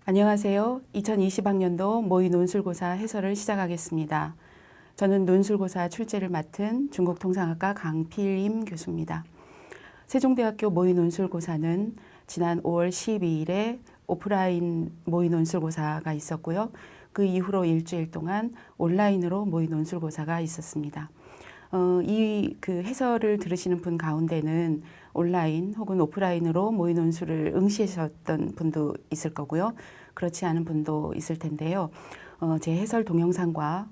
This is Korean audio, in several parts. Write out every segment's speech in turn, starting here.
안녕하세요. 2020학년도 모의 논술고사 해설을 시작하겠습니다. 저는 논술고사 출제를 맡은 중국통상학과 강필임 교수입니다. 세종대학교 모의 논술고사는 지난 5월 12일에 오프라인 모의 논술고사가 있었고요. 그 이후로 일주일 동안 온라인으로 모의 논술고사가 있었습니다. 이 해설을 들으시는 분 가운데는 온라인 혹은 오프라인으로 모의 논술을 응시하셨던 분도 있을 거고요. 그렇지 않은 분도 있을 텐데요. 제 해설 동영상과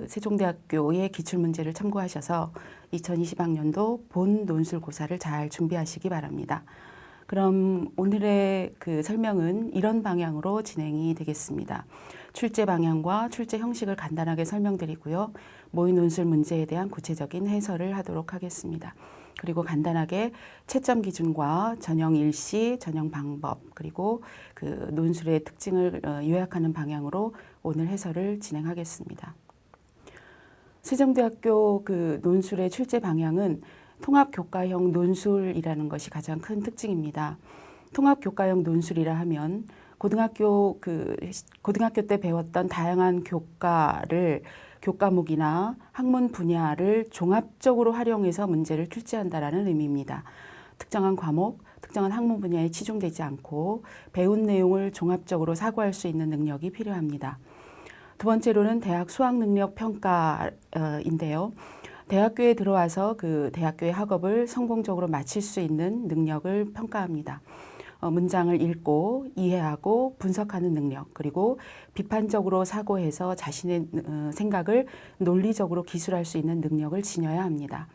세종대학교의 기출문제를 참고하셔서 2020학년도 본 논술고사를 잘 준비하시기 바랍니다. 그럼 오늘의 설명은 이런 방향으로 진행이 되겠습니다. 출제 방향과 출제 형식을 간단하게 설명드리고요. 모의 논술 문제에 대한 구체적인 해설을 하도록 하겠습니다. 그리고 간단하게 채점 기준과 전형 일시, 전형 방법, 그리고 논술의 특징을 요약하는 방향으로 오늘 해설을 진행하겠습니다. 세종대학교 논술의 출제 방향은 통합교과형 논술이라는 것이 가장 큰 특징입니다. 통합교과형 논술이라 하면 고등학교 때 배웠던 다양한 교과목이나 학문 분야를 종합적으로 활용해서 문제를 출제한다라는 의미입니다. 특정한 과목, 특정한 학문 분야에 치중되지 않고 배운 내용을 종합적으로 사고할 수 있는 능력이 필요합니다. 두 번째로는 대학 수학능력 평가인데요. 대학교에 들어와서 대학교의 학업을 성공적으로 마칠 수 있는 능력을 평가합니다. 문장을 읽고 이해하고 분석하는 능력, 그리고 비판적으로 사고해서 자신의 생각을 논리적으로 기술할 수 있는 능력을 지녀야 합니다.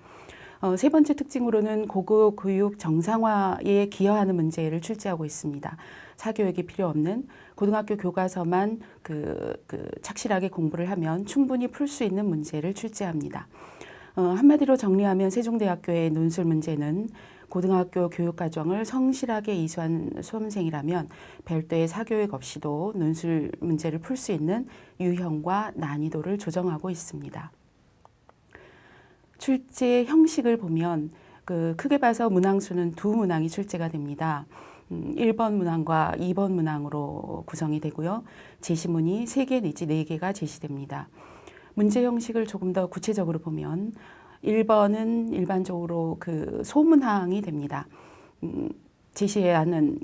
세 번째 특징으로는 고급 교육 정상화에 기여하는 문제를 출제하고 있습니다. 사교육이 필요 없는 고등학교 교과서만 착실하게 공부를 하면 충분히 풀 수 있는 문제를 출제합니다. 한마디로 정리하면 세종대학교의 논술 문제는 고등학교 교육과정을 성실하게 이수한 수험생이라면 별도의 사교육 없이도 논술 문제를 풀 수 있는 유형과 난이도를 조정하고 있습니다. 출제 형식을 보면 크게 봐서 문항수는 두 문항이 출제가 됩니다. 1번 문항과 2번 문항으로 구성이 되고요. 제시문이 3개 내지 4개가 제시됩니다. 문제 형식을 조금 더 구체적으로 보면 1번은 일반적으로 소문항이 됩니다. 제시하는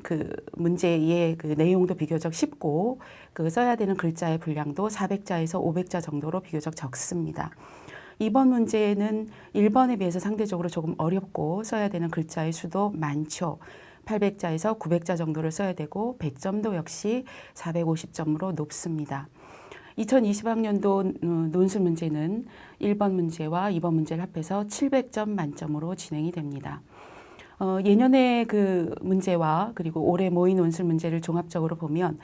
문제의 내용도 비교적 쉽고 써야 되는 글자의 분량도 400자에서 500자 정도로 비교적 적습니다. 2번 문제는 1번에 비해서 상대적으로 조금 어렵고 써야 되는 글자의 수도 많죠. 800자에서 900자 정도를 써야 되고 배점도 역시 450점으로 높습니다. 2020학년도 논술 문제는 1번 문제와 2번 문제를 합해서 700점 만점으로 진행이 됩니다. 예년의 문제와 그리고 올해 모의 논술 문제를 종합적으로 보면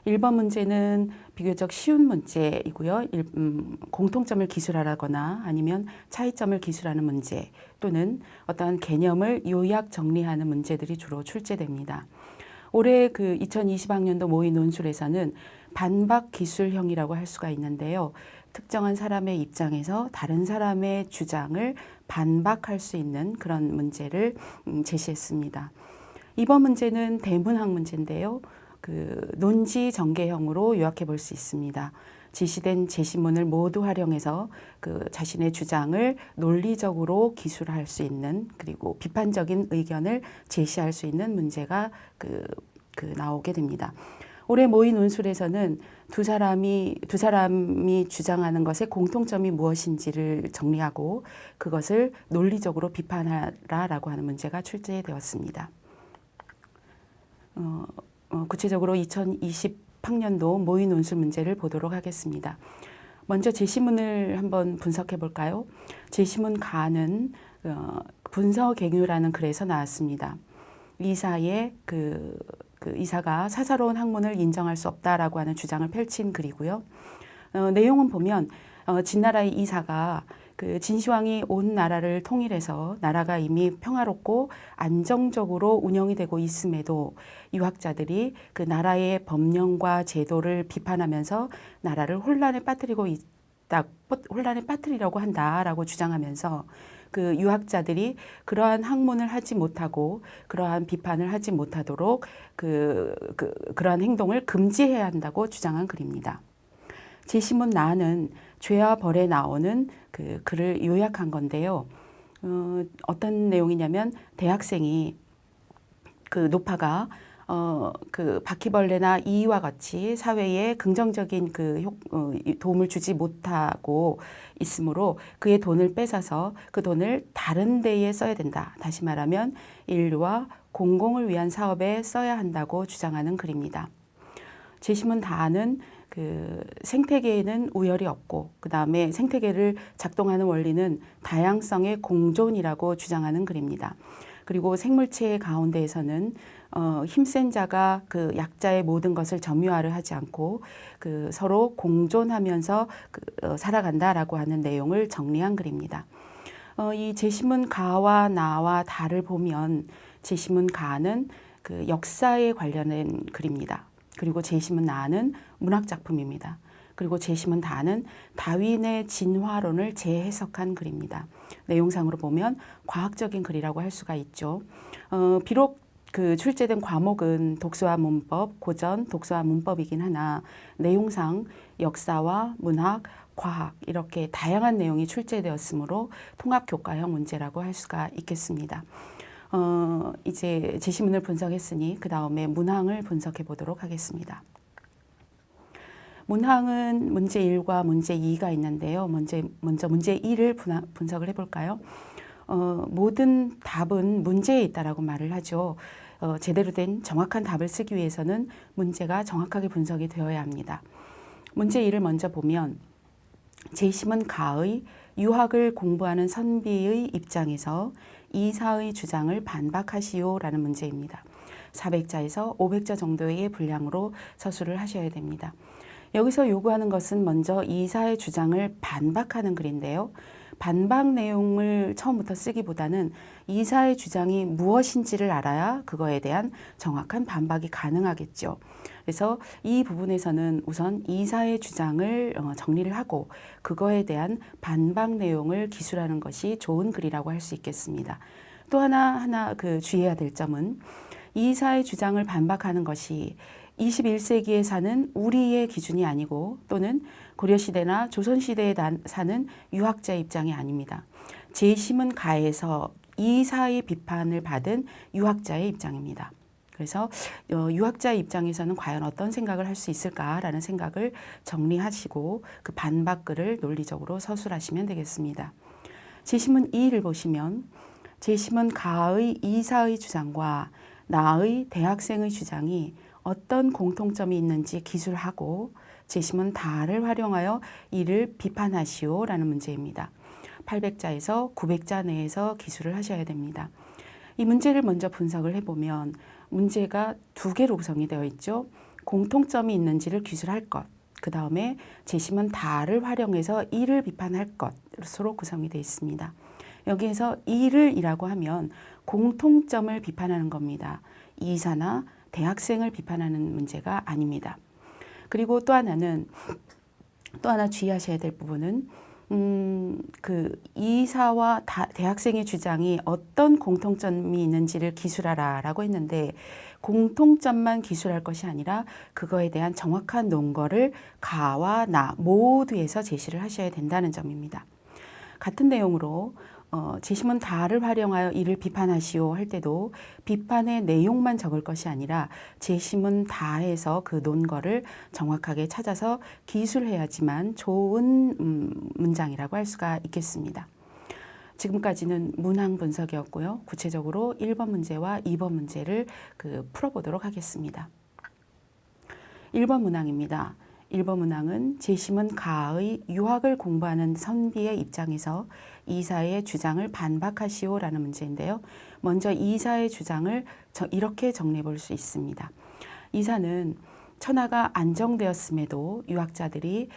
1번 문제는 비교적 쉬운 문제이고요. 공통점을 기술하거나 아니면 차이점을 기술하는 문제 또는 어떠한 개념을 요약 정리하는 문제들이 주로 출제됩니다. 올해 2020학년도 모의 논술에서는 반박 기술형이라고 할 수가 있는데요. 특정한 사람의 입장에서 다른 사람의 주장을 반박할 수 있는 그런 문제를 제시했습니다. 이번 문제는 대문학 문제인데요. 논지 전개형으로 요약해 볼 수 있습니다. 제시된 제시문을 모두 활용해서 자신의 주장을 논리적으로 기술할 수 있는 그리고 비판적인 의견을 제시할 수 있는 문제가 나오게 됩니다. 올해 모의 논술에서는 두 사람이 주장하는 것의 공통점이 무엇인지를 정리하고 그것을 논리적으로 비판하라라고 하는 문제가 출제되었습니다. 구체적으로 2020학년도 모의 논술 문제를 보도록 하겠습니다. 먼저 제시문을 한번 분석해 볼까요? 제시문 가는 분서갱유라는 글에서 나왔습니다. 이사의 이사가 사사로운 학문을 인정할 수 없다라고 하는 주장을 펼친 글이고요. 내용은 보면 진나라의 이사가 진시황이 온 나라를 통일해서 나라가 이미 평화롭고 안정적으로 운영이 되고 있음에도 유학자들이 나라의 법령과 제도를 비판하면서 나라를 혼란에 빠뜨리고 혼란에 빠뜨리려고 한다라고 주장하면서 그 유학자들이 그러한 학문을 하지 못하고 그러한 비판을 하지 못하도록 그러한 행동을 금지해야 한다고 주장한 글입니다. 제시문 나는 죄와 벌에 나오는 그 글을 요약한 건데요. 어떤 내용이냐면 대학생이 그 노파가 그 바퀴벌레나 이와 같이 사회에 긍정적인 도움을 주지 못하고 있으므로 그의 돈을 뺏어서 그 돈을 다른 데에 써야 된다. 다시 말하면 인류와 공공을 위한 사업에 써야 한다고 주장하는 글입니다. 제시문 다는 그 생태계에는 우열이 없고 그 다음에 생태계를 작동하는 원리는 다양성의 공존이라고 주장하는 글입니다. 그리고 생물체 가운데에서는 힘센 자가 그 약자의 모든 것을 점유하려 하지 않고 그 서로 공존하면서 살아간다라고 하는 내용을 정리한 글입니다. 이 제시문 가와 나와 다를 보면 제시문 가는 그 역사에 관련된 글입니다. 그리고 제시문 나는 문학 작품입니다. 그리고 제시문 다는 다윈의 진화론을 재해석한 글입니다. 내용상으로 보면 과학적인 글이라고 할 수가 있죠. 비록 그 출제된 과목은 독서와 문법, 고전, 독서와 문법이긴 하나 내용상 역사와 문학, 과학 이렇게 다양한 내용이 출제되었으므로 통합교과형 문제라고 할 수가 있겠습니다. 이제 제시문을 분석했으니 그 다음에 문항을 분석해 보도록 하겠습니다. 문항은 문제 1과 문제 2가 있는데요. 먼저 문제 1을 분석을 해볼까요? 모든 답은 문제에 있다라고 말을 하죠. 제대로 된 정확한 답을 쓰기 위해서는 문제가 정확하게 분석이 되어야 합니다. 문제 1을 먼저 보면 제시문 가의 유학을 공부하는 선비의 입장에서 이사의 주장을 반박하시오라는 문제입니다. 400자에서 500자 정도의 분량으로 서술을 하셔야 됩니다. 여기서 요구하는 것은 먼저 이사의 주장을 반박하는 글인데요. 반박 내용을 처음부터 쓰기보다는 이사의 주장이 무엇인지를 알아야 그거에 대한 정확한 반박이 가능하겠죠. 그래서 이 부분에서는 우선 이사의 주장을 정리를 하고 그거에 대한 반박 내용을 기술하는 것이 좋은 글이라고 할 수 있겠습니다. 또 하나 주의해야 될 점은 이사의 주장을 반박하는 것이 21세기에 사는 우리의 기준이 아니고 또는 고려시대나 조선시대에 사는 유학자의 입장이 아닙니다. 제시문 가에서 이사의 비판을 받은 유학자의 입장입니다. 그래서 유학자의 입장에서는 과연 어떤 생각을 할 수 있을까라는 생각을 정리하시고 그 반박글을 논리적으로 서술하시면 되겠습니다. 제시문 2를 보시면 제시문 가의 이사의 주장과 나의 대학생의 주장이 어떤 공통점이 있는지 기술하고 제시문 다를 활용하여 이를 비판하시오라는 문제입니다. 800자에서 900자 내에서 기술을 하셔야 됩니다. 이 문제를 먼저 분석을 해보면 문제가 두 개로 구성이 되어 있죠. 공통점이 있는지를 기술할 것, 그 다음에 제시문 다를 활용해서 이를 비판할 것으로 구성이 되어 있습니다. 여기에서 이라고 하면 공통점을 비판하는 겁니다. 이사나 대학생을 비판하는 문제가 아닙니다. 그리고 또 하나 주의하셔야 될 부분은 그 이사와 대학생의 주장이 어떤 공통점이 있는지를 기술하라라고 했는데 공통점만 기술할 것이 아니라 그거에 대한 정확한 논거를 가와 나 모두에서 제시를 하셔야 된다는 점입니다. 같은 내용으로 제시문 다를 활용하여 이를 비판하시오 할 때도 비판의 내용만 적을 것이 아니라 제시문 다에서 그 논거를 정확하게 찾아서 기술해야지만 좋은 문장이라고 할 수가 있겠습니다. 지금까지는 문항 분석이었고요. 구체적으로 1번 문제와 2번 문제를 풀어보도록 하겠습니다. 1번 문항입니다. 1번 문항은 제시문 가의 유학을 공부하는 선비의 입장에서 이사의 주장을 반박하시오라는 문제인데요. 먼저 이사의 주장을 이렇게 정리해 볼 수 있습니다. 이사는 천하가 안정되었음에도 유학자들이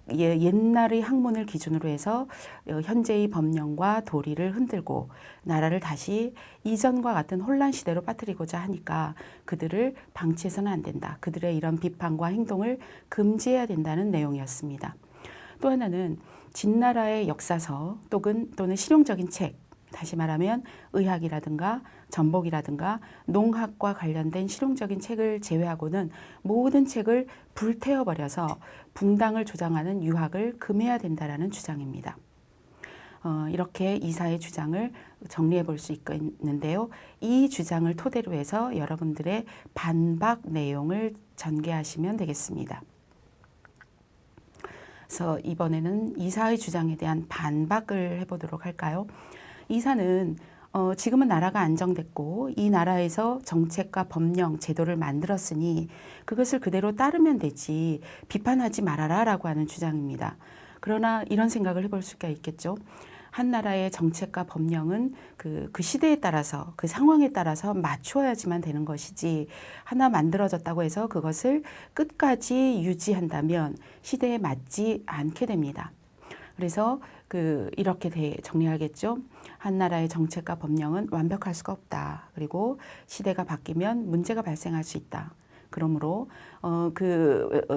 옛날의 학문을 기준으로 해서 현재의 법령과 도리를 흔들고 나라를 다시 이전과 같은 혼란 시대로 빠뜨리고자 하니까 그들을 방치해서는 안 된다. 그들의 이런 비판과 행동을 금지해야 된다는 내용이었습니다. 또 하나는 진나라의 역사서 또는 실용적인 책, 다시 말하면 의학이라든가 전복이라든가 농학과 관련된 실용적인 책을 제외하고는 모든 책을 불태워버려서 붕당을 조장하는 유학을 금해야 된다라는 주장입니다. 이렇게 이사의 주장을 정리해 볼 수 있는데요. 이 주장을 토대로 해서 여러분들의 반박 내용을 전개하시면 되겠습니다. 그래서 이번에는 이사의 주장에 대한 반박을 해보도록 할까요? 이사는 지금은 나라가 안정됐고 이 나라에서 정책과 법령, 제도를 만들었으니 그것을 그대로 따르면 되지 비판하지 말아라 라고 하는 주장입니다. 그러나 이런 생각을 해볼 수가 있겠죠. 한 나라의 정책과 법령은 그 시대에 따라서 그 상황에 따라서 맞추어야지만 되는 것이지 하나 만들어졌다고 해서 그것을 끝까지 유지한다면 시대에 맞지 않게 됩니다. 그래서 이렇게 정리하겠죠. 한 나라의 정책과 법령은 완벽할 수가 없다. 그리고 시대가 바뀌면 문제가 발생할 수 있다. 그러므로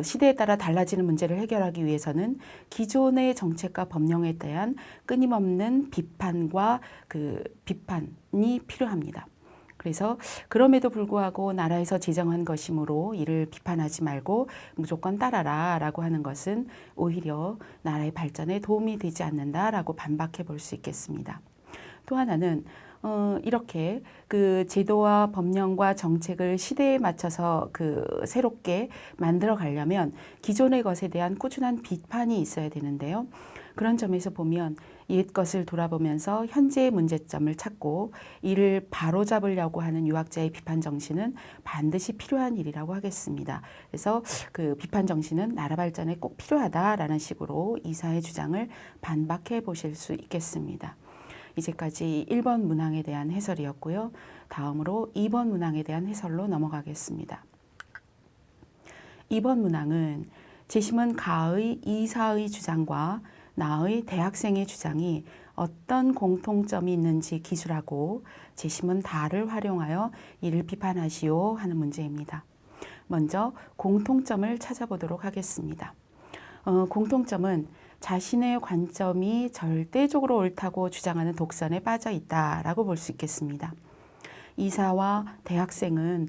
시대에 따라 달라지는 문제를 해결하기 위해서는 기존의 정책과 법령에 대한 끊임없는 비판과 비판이 필요합니다. 그래서 그럼에도 불구하고 나라에서 제정한 것이므로 이를 비판하지 말고 무조건 따라라 라고 하는 것은 오히려 나라의 발전에 도움이 되지 않는다라고 반박해 볼 수 있겠습니다. 또 하나는 이렇게 제도와 법령과 정책을 시대에 맞춰서 새롭게 만들어 가려면 기존의 것에 대한 꾸준한 비판이 있어야 되는데요. 그런 점에서 보면 옛 것을 돌아보면서 현재의 문제점을 찾고 이를 바로잡으려고 하는 유학자의 비판 정신은 반드시 필요한 일이라고 하겠습니다. 그래서 비판 정신은 나라 발전에 꼭 필요하다라는 식으로 이사의 주장을 반박해 보실 수 있겠습니다. 이제까지 1번 문항에 대한 해설이었고요. 다음으로 2번 문항에 대한 해설로 넘어가겠습니다. 2번 문항은 제시문 가의 이사의 주장과 나의 대학생의 주장이 어떤 공통점이 있는지 기술하고 제시문 다를 활용하여 이를 비판하시오 하는 문제입니다. 먼저 공통점을 찾아보도록 하겠습니다. 공통점은 자신의 관점이 절대적으로 옳다고 주장하는 독선에 빠져 있다라고 볼 수 있겠습니다. 이사와 대학생은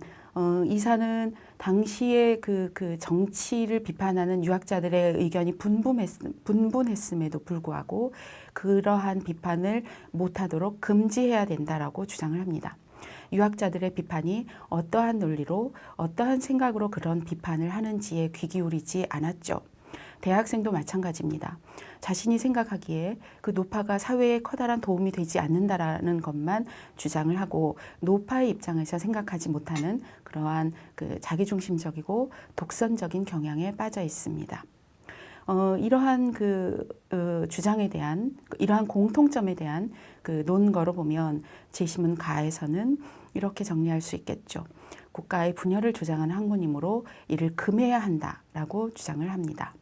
이사는 당시에 그 정치를 비판하는 유학자들의 의견이 분분했음에도 불구하고 그러한 비판을 못하도록 금지해야 된다라고 주장을 합니다. 유학자들의 비판이 어떠한 논리로 어떠한 생각으로 그런 비판을 하는지에 귀 기울이지 않았죠. 대학생도 마찬가지입니다. 자신이 생각하기에 그 노파가 사회에 커다란 도움이 되지 않는다라는 것만 주장을 하고 노파의 입장에서 생각하지 못하는 그러한 자기중심적이고 독선적인 경향에 빠져 있습니다. 이러한 주장에 대한 이러한 공통점에 대한 논거로 보면 제시문 가에서는 이렇게 정리할 수 있겠죠. 국가의 분열을 주장하는 학문이므로 이를 금해야 한다라고 주장을 합니다.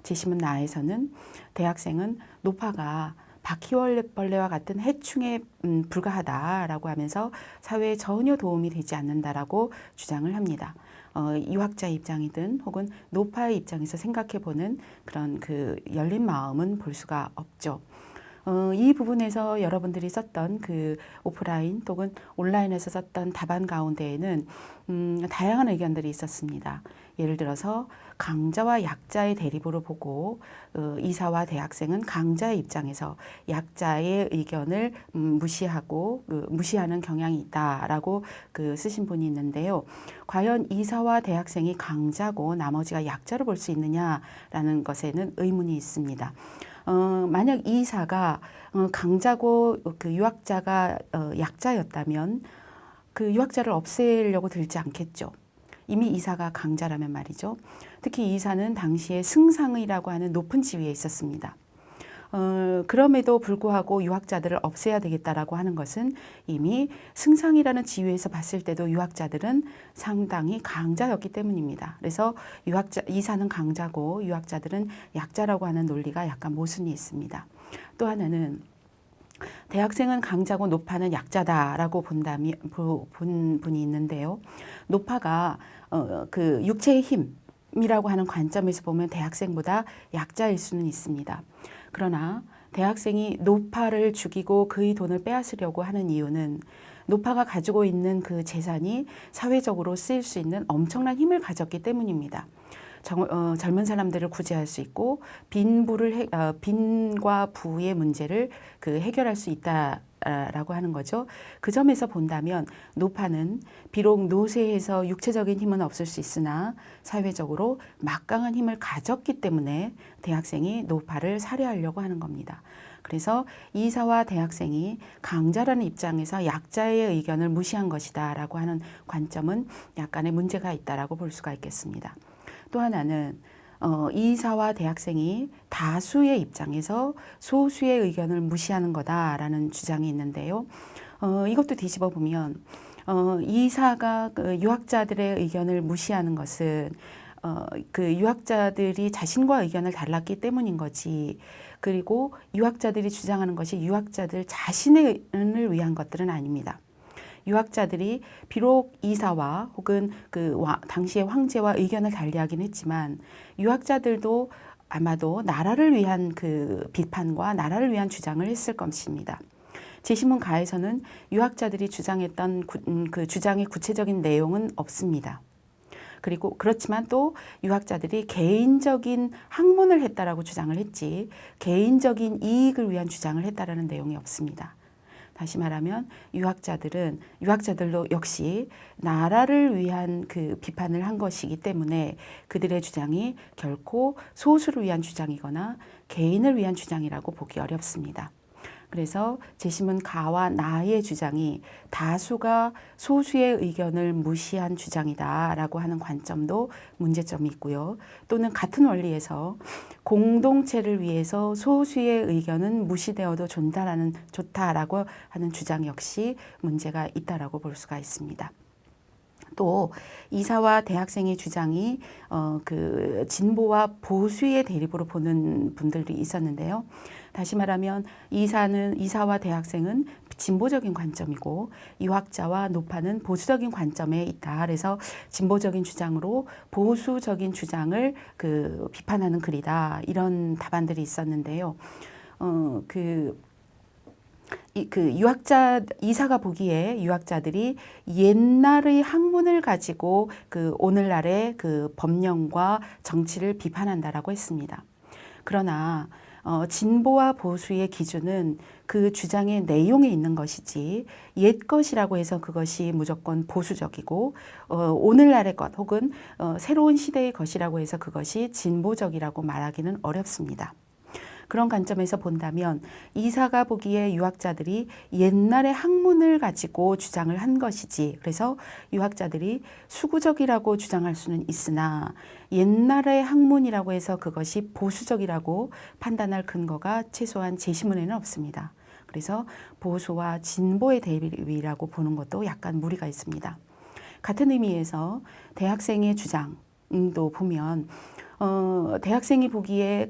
제시문 나에서는 대학생은 노파가 바퀴벌레와 같은 해충에 불과하다라고 하면서 사회에 전혀 도움이 되지 않는다라고 주장을 합니다. 유학자의 입장이든 혹은 노파의 입장에서 생각해보는 그런 열린 마음은 볼 수가 없죠. 이 부분에서 여러분들이 썼던 오프라인 또는 온라인에서 썼던 답안 가운데에는 다양한 의견들이 있었습니다. 예를 들어서 강자와 약자의 대립으로 보고 이사와 대학생은 강자의 입장에서 약자의 의견을 무시하는 경향이 있다라고 쓰신 분이 있는데요. 과연 이사와 대학생이 강자고 나머지가 약자로 볼 수 있느냐라는 것에는 의문이 있습니다. 만약 이사가 강자고 유학자가 약자였다면 유학자를 없애려고 들지 않겠죠. 이미 이사가 강자라면 말이죠. 특히 이사는 당시에 승상의라고 하는 높은 지위에 있었습니다. 그럼에도 불구하고 유학자들을 없애야 되겠다라고 하는 것은 이미 승상이라는 지위에서 봤을 때도 유학자들은 상당히 강자였기 때문입니다. 그래서 이사는 강자고 유학자들은 약자라고 하는 논리가 약간 모순이 있습니다. 또 하나는 대학생은 강자고 노파는 약자다라고 본 분이 있는데요. 노파가 육체의 힘, 이라고 하는 관점에서 보면 대학생보다 약자일 수는 있습니다. 그러나 대학생이 노파를 죽이고 그의 돈을 빼앗으려고 하는 이유는 노파가 가지고 있는 그 재산이 사회적으로 쓰일 수 있는 엄청난 힘을 가졌기 때문입니다. 젊은 사람들을 구제할 수 있고 빈과 부의 문제를 해결할 수 있다라고 하는 거죠. 그 점에서 본다면 노파는 비록 노쇠해서 육체적인 힘은 없을 수 있으나 사회적으로 막강한 힘을 가졌기 때문에 대학생이 노파를 살해하려고 하는 겁니다. 그래서 이사와 대학생이 강자라는 입장에서 약자의 의견을 무시한 것이다 라고 하는 관점은 약간의 문제가 있다라고 볼 수가 있겠습니다. 또 하나는 이사와 대학생이 다수의 입장에서 소수의 의견을 무시하는 거다라는 주장이 있는데요. 이것도 뒤집어 보면 이사가 유학자들의 의견을 무시하는 것은 유학자들이 자신과 의견을 달랐기 때문인 거지. 그리고 유학자들이 주장하는 것이 유학자들 자신을 위한 것들은 아닙니다. 유학자들이 비록 이사와 혹은 당시의 황제와 의견을 달리하긴 했지만 유학자들도 아마도 나라를 위한 비판과 나라를 위한 주장을 했을 것입니다. 제시문 가에서는 유학자들이 주장했던 그 주장의 구체적인 내용은 없습니다. 그리고 그렇지만 또 유학자들이 개인적인 학문을 했다라고 주장을 했지 개인적인 이익을 위한 주장을 했다라는 내용이 없습니다. 다시 말하면 유학자들도 역시 나라를 위한 비판을 한 것이기 때문에 그들의 주장이 결코 소수를 위한 주장이거나 개인을 위한 주장이라고 보기 어렵습니다. 그래서 제시문 가와 나의 주장이 다수가 소수의 의견을 무시한 주장이다라고 하는 관점도 문제점이 있고요. 또는 같은 원리에서 공동체를 위해서 소수의 의견은 무시되어도 좋다라고 하는 주장 역시 문제가 있다라고 볼 수가 있습니다. 또 이사와 대학생의 주장이 진보와 보수의 대립으로 보는 분들이 있었는데요. 다시 말하면 이사와 대학생은 진보적인 관점이고 유학자와 노파는 보수적인 관점에 있다. 그래서 진보적인 주장으로 보수적인 주장을 비판하는 글이다. 이런 답안들이 있었는데요. 이사가 보기에 유학자들이 옛날의 학문을 가지고 오늘날의 법령과 정치를 비판한다라고 했습니다. 그러나 진보와 보수의 기준은 그 주장의 내용에 있는 것이지 옛 것이라고 해서 그것이 무조건 보수적이고 오늘날의 것 혹은 새로운 시대의 것이라고 해서 그것이 진보적이라고 말하기는 어렵습니다. 그런 관점에서 본다면 이사가 보기에 유학자들이 옛날의 학문을 가지고 주장을 한 것이지 그래서 유학자들이 수구적이라고 주장할 수는 있으나 옛날의 학문이라고 해서 그것이 보수적이라고 판단할 근거가 최소한 제시문에는 없습니다. 그래서 보수와 진보의 대립이라고 보는 것도 약간 무리가 있습니다. 같은 의미에서 대학생의 주장도 보면 대학생이 보기에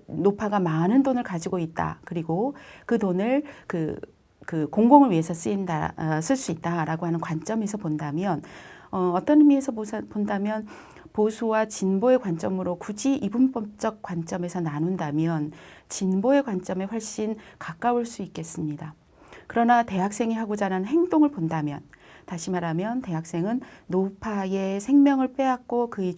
노파가 많은 돈을 가지고 있다. 그리고 그 돈을 공공을 위해서 쓸 수 있다라고 하는 관점에서 본다면 어떤 의미에서 본다면 보수와 진보의 관점으로 굳이 이분법적 관점에서 나눈다면 진보의 관점에 훨씬 가까울 수 있겠습니다. 그러나 대학생이 하고자 하는 행동을 본다면 다시 말하면 대학생은 노파의 생명을 빼앗고 그의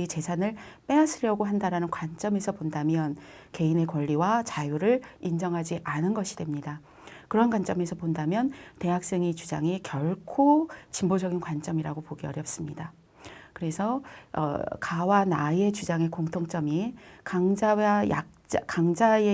재산을 빼앗으려고 한다라는 관점에서 본다면 개인의 권리와 자유를 인정하지 않은 것이 됩니다. 그런 관점에서 본다면 대학생의 주장이 결코 진보적인 관점이라고 보기 어렵습니다. 그래서 가와 나의 주장의 공통점이 강자의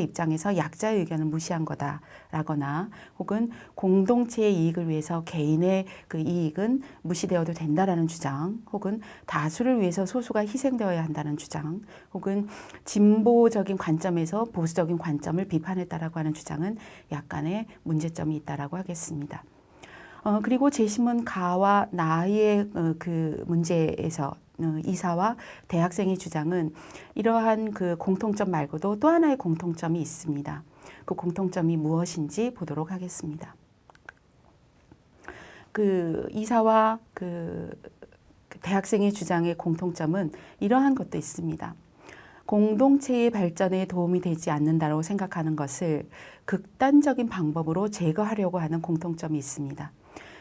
입장에서 약자의 의견을 무시한 거다라거나 혹은 공동체의 이익을 위해서 개인의 이익은 무시되어도 된다라는 주장 혹은 다수를 위해서 소수가 희생되어야 한다는 주장 혹은 진보적인 관점에서 보수적인 관점을 비판했다라고 하는 주장은 약간의 문제점이 있다라고 하겠습니다. 그리고 제시문 가와 나의 문제에서 이사와 대학생의 주장은 이러한 공통점 말고도 또 하나의 공통점이 있습니다. 그 공통점이 무엇인지 보도록 하겠습니다. 이사와 대학생의 주장의 공통점은 이러한 것도 있습니다. 공동체의 발전에 도움이 되지 않는다고 생각하는 것을 극단적인 방법으로 제거하려고 하는 공통점이 있습니다.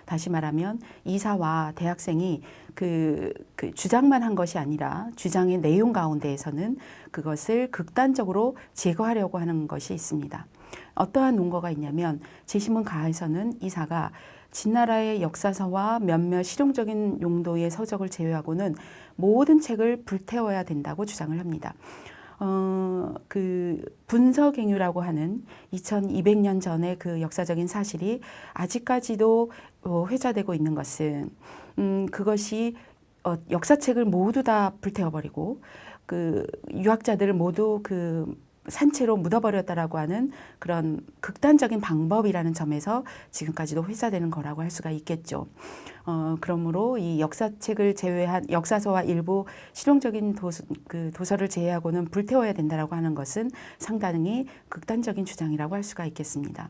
다시 말하면 이사와 대학생이 그 주장만 한 것이 아니라 주장의 내용 가운데에서는 그것을 극단적으로 제거하려고 하는 것이 있습니다. 어떠한 논거가 있냐면 제시문 가에서는 이사가 진나라의 역사서와 몇몇 실용적인 용도의 서적을 제외하고는 모든 책을 불태워야 된다고 주장을 합니다. 그 분서갱유라고 하는 2200년 전의 그 역사적인 사실이 아직까지도 회자되고 있는 것은 그것이 역사책을 모두 다 불태워버리고 그 유학자들을 모두 그 산채로 묻어버렸다라고 하는 그런 극단적인 방법이라는 점에서 지금까지도 회자되는 거라고 할 수가 있겠죠. 그러므로 이 역사책을 제외한 역사서와 일부 실용적인 도서를 제외하고는 불태워야 된다라고 하는 것은 상당히 극단적인 주장이라고 할 수가 있겠습니다.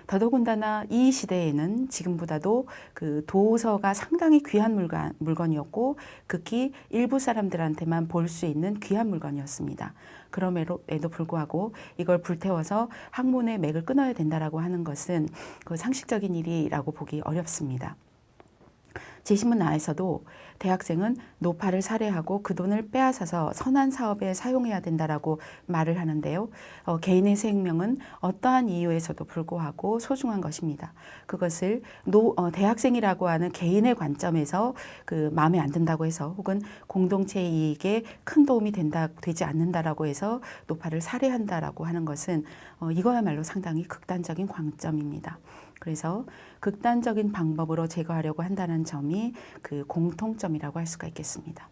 더더군다나 이 시대에는 지금보다도 그 도서가 상당히 귀한 물건이었고 극히 일부 사람들한테만 볼 수 있는 귀한 물건이었습니다. 그럼에도 불구하고 이걸 불태워서 학문의 맥을 끊어야 된다라고 하는 것은 그 상식적인 일이라고 보기 어렵습니다. 제시문 하에서도 대학생은 노파를 살해하고 그 돈을 빼앗아서 선한 사업에 사용해야 된다라고 말을 하는데요. 개인의 생명은 어떠한 이유에서도 불구하고 소중한 것입니다. 그것을 대학생이라고 하는 개인의 관점에서 그 마음에 안 든다고 해서 혹은 공동체의 이익에 큰 도움이 되지 않는다라고 해서 노파를 살해한다라고 하는 것은 이거야말로 상당히 극단적인 관점입니다. 그래서 극단적인 방법으로 제거하려고 한다는 점이 그 공통점이라고 할 수가 있겠습니다.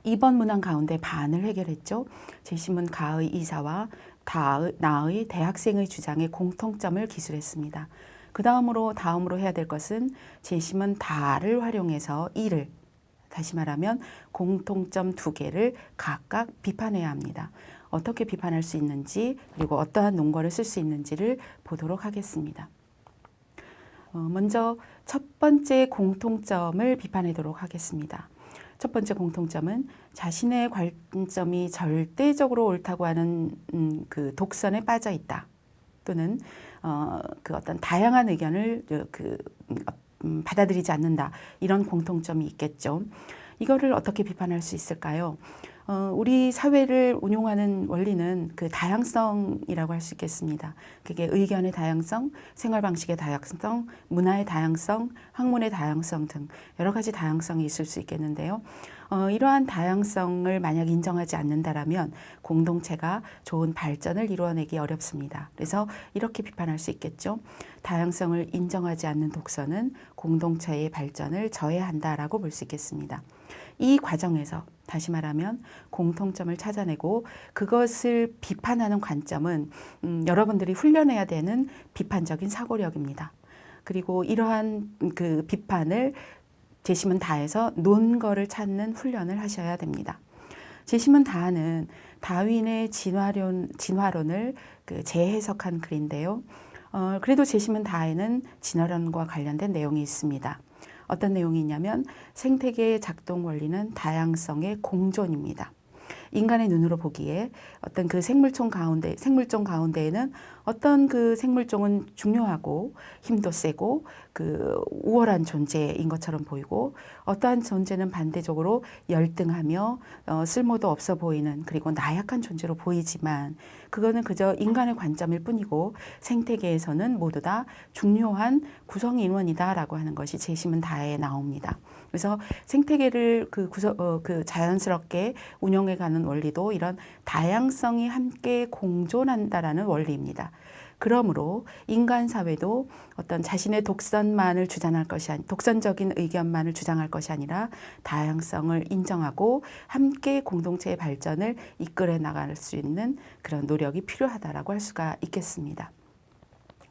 2번 문항 가운데 반을 해결했죠. 제시문 가의 이사와 나의 대학생의 주장의 공통점을 기술했습니다. 다음으로 해야 될 것은 제시문 다를 활용해서 이를, 다시 말하면 공통점 2개를 각각 비판해야 합니다. 어떻게 비판할 수 있는지 그리고 어떠한 논거를 쓸 수 있는지를 보도록 하겠습니다. 먼저 첫 번째 공통점을 비판하도록 하겠습니다. 첫 번째 공통점은 자신의 관점이 절대적으로 옳다고 하는 그 독선에 빠져 있다. 또는 그 어떤 다양한 의견을 받아들이지 않는다. 이런 공통점이 있겠죠. 이거를 어떻게 비판할 수 있을까요? 우리 사회를 운용하는 원리는 그 다양성이라고 할 수 있겠습니다. 그게 의견의 다양성, 생활 방식의 다양성, 문화의 다양성, 학문의 다양성 등 여러 가지 다양성이 있을 수 있겠는데요. 이러한 다양성을 만약 인정하지 않는다라면 공동체가 좋은 발전을 이루어내기 어렵습니다. 그래서 이렇게 비판할 수 있겠죠. 다양성을 인정하지 않는 독서는 공동체의 발전을 저해한다라고 볼 수 있겠습니다. 이 과정에서 다시 말하면 공통점을 찾아내고 그것을 비판하는 관점은 여러분들이 훈련해야 되는 비판적인 사고력입니다. 그리고 이러한 그 비판을 제시문 다에서 논거를 찾는 훈련을 하셔야 됩니다. 제시문 다는 다윈의 진화론을 재해석한 글인데요. 그래도 제시문 다에는 진화론과 관련된 내용이 있습니다. 어떤 내용이 있냐면 생태계의 작동 원리는 다양성의 공존입니다. 인간의 눈으로 보기에 어떤 그 생물종 가운데에는 어떤 그 생물종은 중요하고 힘도 세고 그 우월한 존재인 것처럼 보이고 어떠한 존재는 반대적으로 열등하며 쓸모도 없어 보이는 그리고 나약한 존재로 보이지만 그거는 그저 인간의 관점일 뿐이고 생태계에서는 모두 다 중요한 구성 인원이다라고 하는 것이 제시문 다에 나옵니다. 그래서 생태계를 자연스럽게 운영해가는 원리도 이런 다양성이 함께 공존한다라는 원리입니다. 그러므로 인간 사회도 어떤 자신의 독선적인 의견만을 주장할 것이 아니라 다양성을 인정하고 함께 공동체의 발전을 이끌어 나갈 수 있는 그런 노력이 필요하다라고 할 수가 있겠습니다.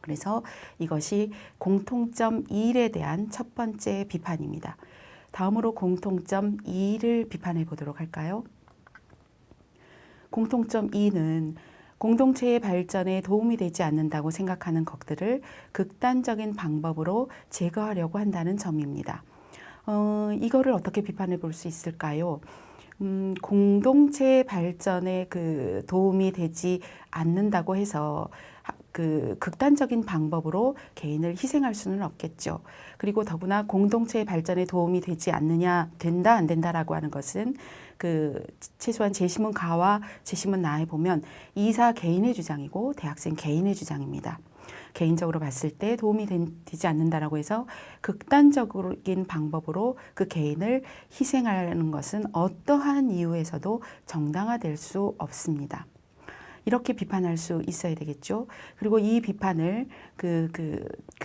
그래서 이것이 공통점 1에 대한 첫 번째 비판입니다. 다음으로 공통점 2를 비판해 보도록 할까요? 공통점 2는 공동체의 발전에 도움이 되지 않는다고 생각하는 것들을 극단적인 방법으로 제거하려고 한다는 점입니다. 이거를 어떻게 비판해 볼 수 있을까요? 공동체 발전에 그 도움이 되지 않는다고 해서 그 극단적인 방법으로 개인을 희생할 수는 없겠죠. 그리고 더구나 공동체의 발전에 도움이 되지 않느냐, 된다, 안 된다라고 하는 것은 그 최소한 제시문 가와 제시문 나에 보면 이사 개인의 주장이고 대학생 개인의 주장입니다. 개인적으로 봤을 때 도움이 되지 않는다라고 해서 극단적인 방법으로 그 개인을 희생하는 것은 어떠한 이유에서도 정당화될 수 없습니다. 이렇게 비판할 수 있어야 되겠죠. 그리고 이 비판을 그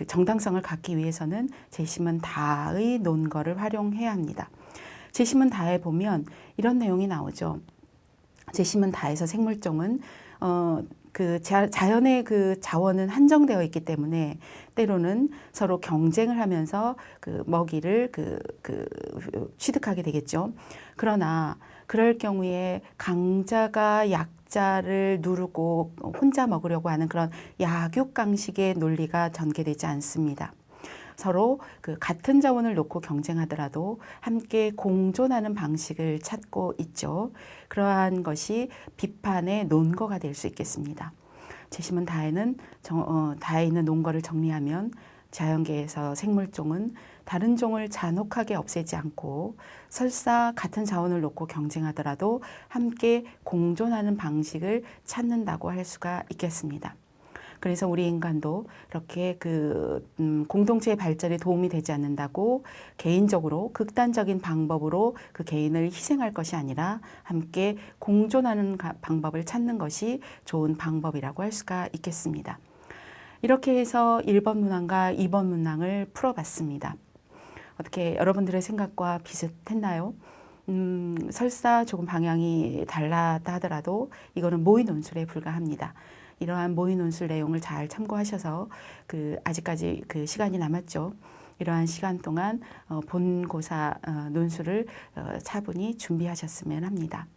정당성을 갖기 위해서는 제시문 다의 논거를 활용해야 합니다. 제시문 다에 보면 이런 내용이 나오죠. 제시문 다에서 생물종은 그 자연의 그 자원은 한정되어 있기 때문에 때로는 서로 경쟁을 하면서 그 먹이를 취득하게 되겠죠. 그러나 그럴 경우에 강자가 약자를 누르고 혼자 먹으려고 하는 그런 약육강식의 논리가 전개되지 않습니다. 서로 그 같은 자원을 놓고 경쟁하더라도 함께 공존하는 방식을 찾고 있죠. 그러한 것이 비판의 논거가 될 수 있겠습니다. 제시문 다에 있는 논거를 정리하면 자연계에서 생물종은 다른 종을 잔혹하게 없애지 않고 설사 같은 자원을 놓고 경쟁하더라도 함께 공존하는 방식을 찾는다고 할 수가 있겠습니다. 그래서 우리 인간도 이렇게 공동체의 발전에 도움이 되지 않는다고 개인적으로 극단적인 방법으로 그 개인을 희생할 것이 아니라 함께 공존하는 방법을 찾는 것이 좋은 방법이라고 할 수가 있겠습니다. 이렇게 해서 1번 문항과 2번 문항을 풀어봤습니다. 어떻게 여러분들의 생각과 비슷했나요? 설사 조금 방향이 달랐다 하더라도 이거는 모의 논술에 불과합니다. 이러한 모의 논술 내용을 잘 참고하셔서 아직까지 시간이 남았죠. 이러한 시간 동안 본고사 논술을 차분히 준비하셨으면 합니다.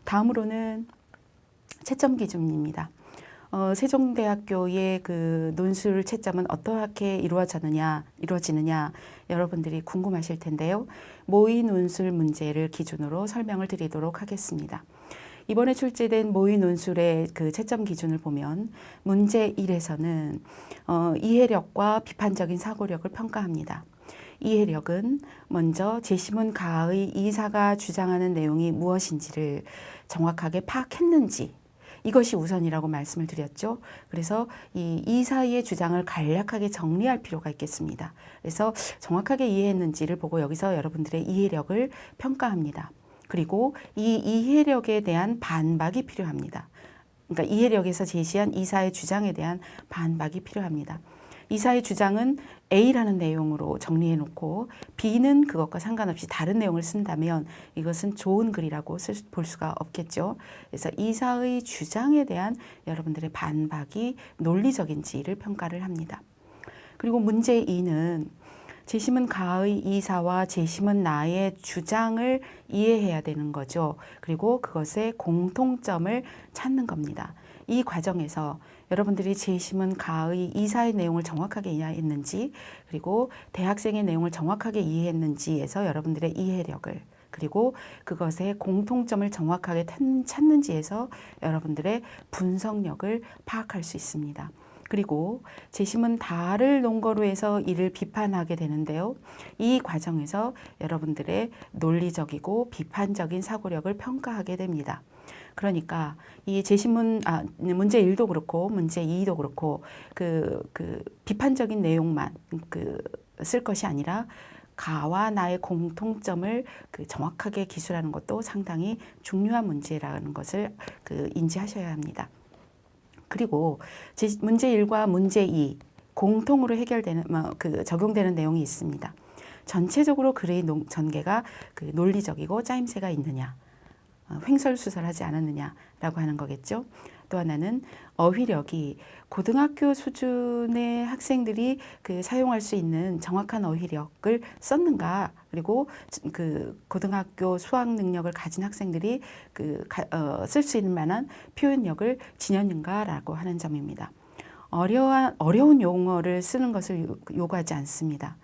다음으로는 채점 기준입니다. 세종대학교의 그 논술 채점은 어떻게 이루어지느냐 여러분들이 궁금하실 텐데요. 모의 논술 문제를 기준으로 설명을 드리도록 하겠습니다. 이번에 출제된 모의 논술의 그 채점 기준을 보면 문제 1에서는 이해력과 비판적인 사고력을 평가합니다. 이해력은 먼저 제시문 가의 이사가 주장하는 내용이 무엇인지를 정확하게 파악했는지 이것이 우선이라고 말씀을 드렸죠. 그래서 이 이사의 주장을 간략하게 정리할 필요가 있겠습니다. 그래서 정확하게 이해했는지를 보고 여기서 여러분들의 이해력을 평가합니다. 그리고 이 이해력에 대한 반박이 필요합니다. 그러니까 이해력에서 제시한 이사의 주장에 대한 반박이 필요합니다. 이사의 주장은 A라는 내용으로 정리해 놓고 B는 그것과 상관없이 다른 내용을 쓴다면 이것은 좋은 글이라고 볼 수가 없겠죠. 그래서 이사의 주장에 대한 여러분들의 반박이 논리적인지를 평가를 합니다. 그리고 문제 2는 제시문 가의 이사와 제시문 나의 주장을 이해해야 되는 거죠. 그리고 그것의 공통점을 찾는 겁니다. 이 과정에서 여러분들이 제시문 가의 이사의 내용을 정확하게 이해했는지 그리고 대학생의 내용을 정확하게 이해했는지에서 여러분들의 이해력을 그리고 그것의 공통점을 정확하게 찾는지에서 여러분들의 분석력을 파악할 수 있습니다. 그리고 제시문 다를 논거로 해서 이를 비판하게 되는데요. 이 과정에서 여러분들의 논리적이고 비판적인 사고력을 평가하게 됩니다. 그러니까 이 제시문 문제 1도 그렇고 문제 2도 그렇고 비판적인 내용만 쓸 것이 아니라 가와 나의 공통점을 정확하게 기술하는 것도 상당히 중요한 문제라는 것을 인지하셔야 합니다. 그리고 문제 1과 문제 2 공통으로 해결되는 적용되는 내용이 있습니다. 전체적으로 글의 전개가 논리적이고 짜임새가 있느냐, 횡설수설하지 않았느냐라고 하는 거겠죠. 또 하나는 어휘력이 고등학교 수준의 학생들이 사용할 수 있는 정확한 어휘력을 썼는가, 그리고 고등학교 수학 능력을 가진 학생들이 쓸 수 있는 만한 표현력을 지녔는가라고 하는 점입니다. 어려운 용어를 쓰는 것을 요구하지 않습니다.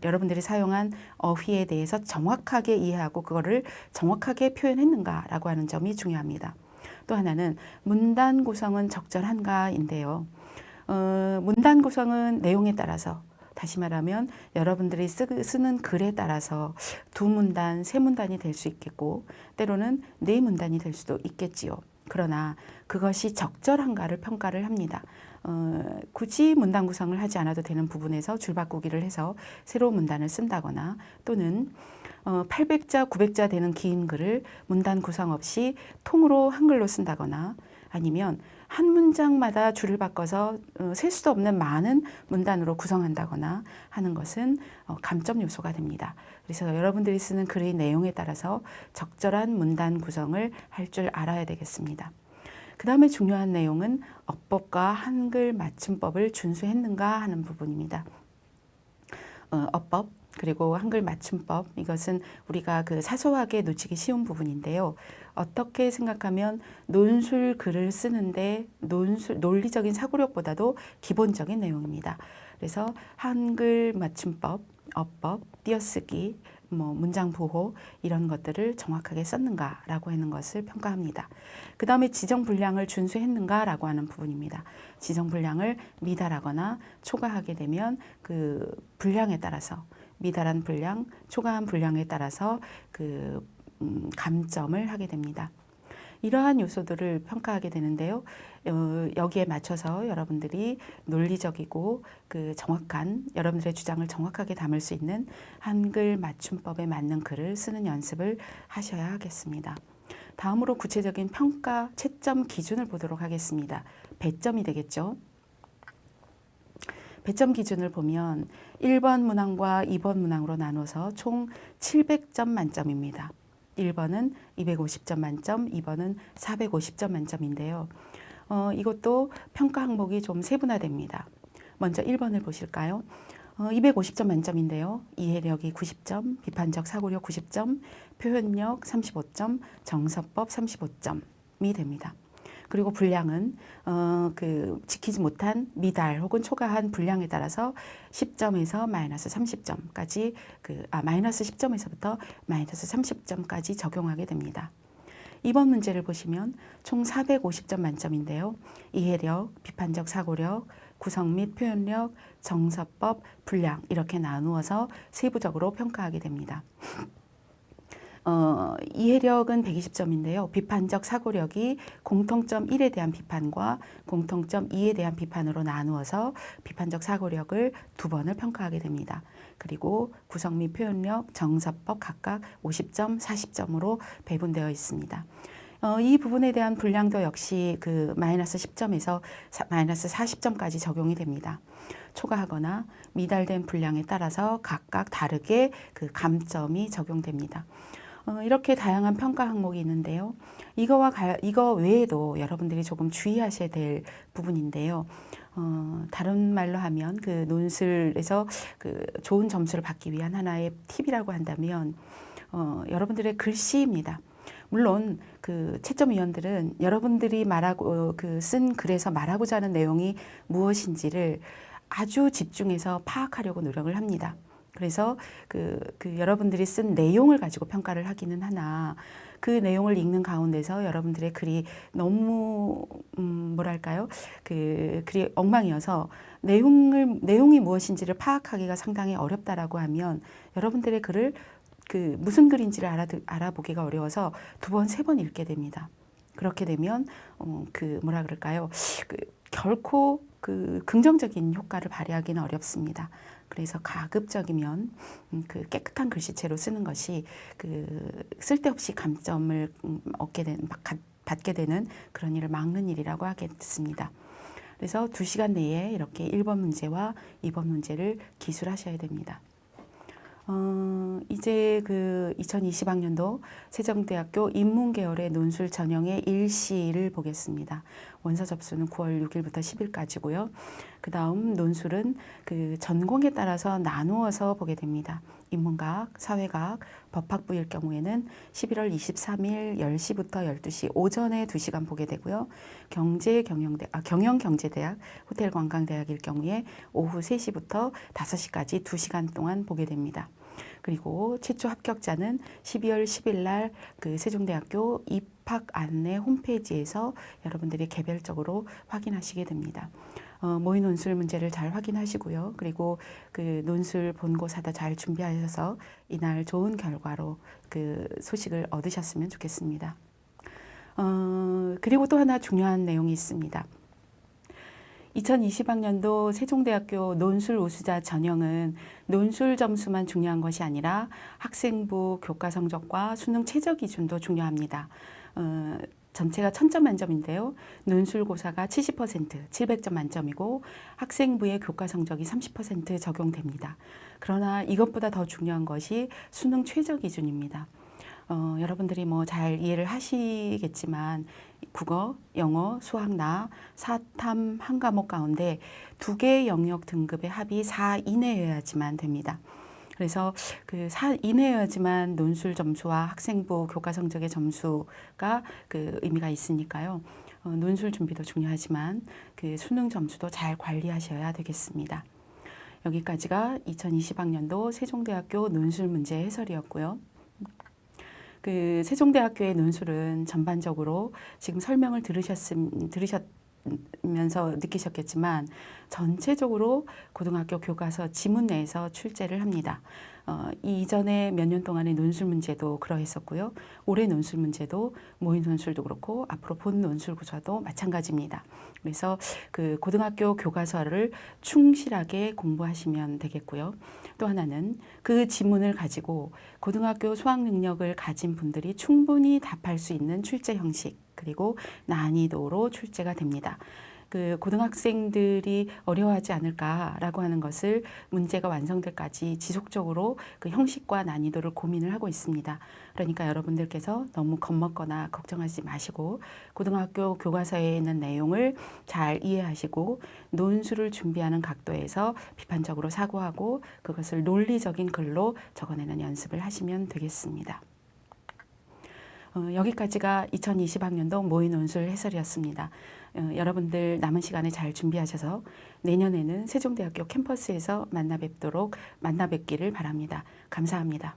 여러분들이 사용한 어휘에 대해서 정확하게 이해하고 그거를 정확하게 표현했는가라고 하는 점이 중요합니다. 또 하나는 문단 구성은 적절한가인데요. 문단 구성은 내용에 따라서, 다시 말하면 여러분들이 쓰는 글에 따라서 2문단, 3문단이 될 수 있겠고 때로는 4문단이 될 수도 있겠지요. 그러나 그것이 적절한가를 평가를 합니다. 굳이 문단 구성을 하지 않아도 되는 부분에서 줄바꾸기를 해서 새로운 문단을 쓴다거나 또는 800자, 900자 되는 긴 글을 문단 구성 없이 통으로 한글로 쓴다거나 아니면 한 문장마다 줄을 바꿔서 셀 수도 없는 많은 문단으로 구성한다거나 하는 것은 감점 요소가 됩니다. 그래서 여러분들이 쓰는 글의 내용에 따라서 적절한 문단 구성을 할 줄 알아야 되겠습니다. 그 다음에 중요한 내용은 어법과 한글 맞춤법을 준수했는가 하는 부분입니다. 어법 그리고 한글 맞춤법, 이것은 우리가 사소하게 놓치기 쉬운 부분인데요. 어떻게 생각하면 논술 글을 쓰는데 논리적인 사고력보다도 기본적인 내용입니다. 그래서 한글 맞춤법, 어법, 띄어쓰기, 문장 보호 이런 것들을 정확하게 썼는가라고 하는 것을 평가합니다. 그 다음에 지정 분량을 준수했는가라고 하는 부분입니다. 지정 분량을 미달하거나 초과하게 되면 그 분량에 따라서 미달한 분량, 초과한 분량에 따라서 감점을 하게 됩니다. 이러한 요소들을 평가하게 되는데요. 여기에 맞춰서 여러분들이 논리적이고 정확한 여러분들의 주장을 정확하게 담을 수 있는 한글 맞춤법에 맞는 글을 쓰는 연습을 하셔야 하겠습니다. 다음으로 구체적인 평가 채점 기준을 보도록 하겠습니다. 배점이 되겠죠. 배점 기준을 보면 1번 문항과 2번 문항으로 나눠서 총 700점 만점입니다. 1번은 250점 만점, 2번은 450점 만점인데요. 이것도 평가 항목이 좀 세분화됩니다. 먼저 1번을 보실까요? 250점 만점인데요. 이해력이 90점, 비판적 사고력 90점, 표현력 35점, 정서법 35점이 됩니다. 그리고 분량은 지키지 못한 미달 혹은 초과한 분량에 따라서 10점에서 마이너스 30점까지 마이너스 10점에서부터 마이너스 30점까지 적용하게 됩니다. 이번 문제를 보시면 총 450점 만점인데요. 이해력, 비판적 사고력, 구성 및 표현력, 정서법, 분량 이렇게 나누어서 세부적으로 평가하게 됩니다. 이해력은 120점인데요. 비판적 사고력이 공통점 1에 대한 비판과 공통점 2에 대한 비판으로 나누어서 비판적 사고력을 2번을 평가하게 됩니다. 그리고 구성 및 표현력, 정서법 각각 50점, 40점으로 배분되어 있습니다. 이 부분에 대한 분량도 역시 마이너스 10점에서 마이너스 40점까지 적용이 됩니다. 초과하거나 미달된 분량에 따라서 각각 다르게 감점이 적용됩니다. 이렇게 다양한 평가 항목이 있는데요. 이거 외에도 여러분들이 조금 주의하셔야 될 부분인데요. 다른 말로 하면 논술에서 좋은 점수를 받기 위한 하나의 팁이라고 한다면 여러분들의 글씨입니다. 물론 채점위원들은 여러분들이 말하고 쓴 글에서 말하고자 하는 내용이 무엇인지를 아주 집중해서 파악하려고 노력을 합니다. 그래서 여러분들이 쓴 내용을 가지고 평가를 하기는 하나 그 내용을 읽는 가운데서 여러분들의 글이 너무 뭐랄까요? 글이 엉망이어서 내용이 무엇인지를 파악하기가 상당히 어렵다라고 하면 여러분들의 글을 무슨 글인지를 알아보기가 어려워서 2번, 3번 읽게 됩니다. 그렇게 되면 뭐라 그럴까요? 결코 긍정적인 효과를 발휘하기는 어렵습니다. 그래서 가급적이면 깨끗한 글씨체로 쓰는 것이 쓸데없이 감점을 받게 되는 그런 일을 막는 일이라고 하겠습니다. 그래서 2시간 내에 이렇게 1번 문제와 2번 문제를 기술하셔야 됩니다. 이제 2020학년도 세종대학교 인문계열의 논술 전형의 일시를 보겠습니다. 원서 접수는 9월 6일부터 10일까지고요. 그 다음 논술은 그 전공에 따라서 나누어서 보게 됩니다. 인문학, 사회학, 법학부일 경우에는 11월 23일 10시부터 12시 오전에 2시간 보게 되고요. 경영경제대학, 호텔관광대학일 경우에 오후 3시부터 5시까지 2시간 동안 보게 됩니다. 그리고 최초 합격자는 12월 10일 날 그 세종대학교 입학 안내 홈페이지에서 여러분들이 개별적으로 확인하시게 됩니다. 모의 논술 문제를 잘 확인하시고요. 그리고 그 논술 본고사도 잘 준비하셔서 이날 좋은 결과로 그 소식을 얻으셨으면 좋겠습니다. 그리고 또 하나 중요한 내용이 있습니다. 2020학년도 세종대학교 논술 우수자 전형은 논술 점수만 중요한 것이 아니라 학생부 교과 성적과 수능 최저 기준도 중요합니다. 전체가 1000점 만점인데요. 논술고사가 70%, 700점 만점이고 학생부의 교과 성적이 30% 적용됩니다. 그러나 이것보다 더 중요한 것이 수능 최저 기준입니다. 여러분들이 뭐 잘 이해를 하시겠지만 국어, 영어, 수학, 나, 사탐 한 과목 가운데 2개의 영역 등급의 합이 4 이내여야지만 됩니다. 그래서 그 4 이내여야지만 논술 점수와 학생부 교과 성적의 점수가 그 의미가 있으니까요. 논술 준비도 중요하지만 그 수능 점수도 잘 관리하셔야 되겠습니다. 여기까지가 2020학년도 세종대학교 논술 문제 해설이었고요. 그 세종대학교의 논술은 전반적으로 지금 설명을 들으셨면서 느끼셨겠지만 전체적으로 고등학교 교과서 지문 내에서 출제를 합니다. 이전에 몇 년 동안의 논술 문제도 그러했었고요. 올해 논술 문제도 모의 논술도 그렇고 앞으로 본 논술 구조도 마찬가지입니다. 그래서 그 고등학교 교과서를 충실하게 공부하시면 되겠고요. 또 하나는 그 지문을 가지고 고등학교 수학 능력을 가진 분들이 충분히 답할 수 있는 출제 형식 그리고 난이도로 출제가 됩니다. 그 고등학생들이 어려워하지 않을까라고 하는 것을 문제가 완성될까지 지속적으로 그 형식과 난이도를 고민을 하고 있습니다. 그러니까 여러분들께서 너무 겁먹거나 걱정하지 마시고 고등학교 교과서에 있는 내용을 잘 이해하시고 논술을 준비하는 각도에서 비판적으로 사고하고 그것을 논리적인 글로 적어내는 연습을 하시면 되겠습니다. 여기까지가 2020학년도 모의 논술 해설이었습니다. 여러분들 남은 시간에 잘 준비하셔서 내년에는 세종대학교 캠퍼스에서 만나 뵙기를 바랍니다. 감사합니다.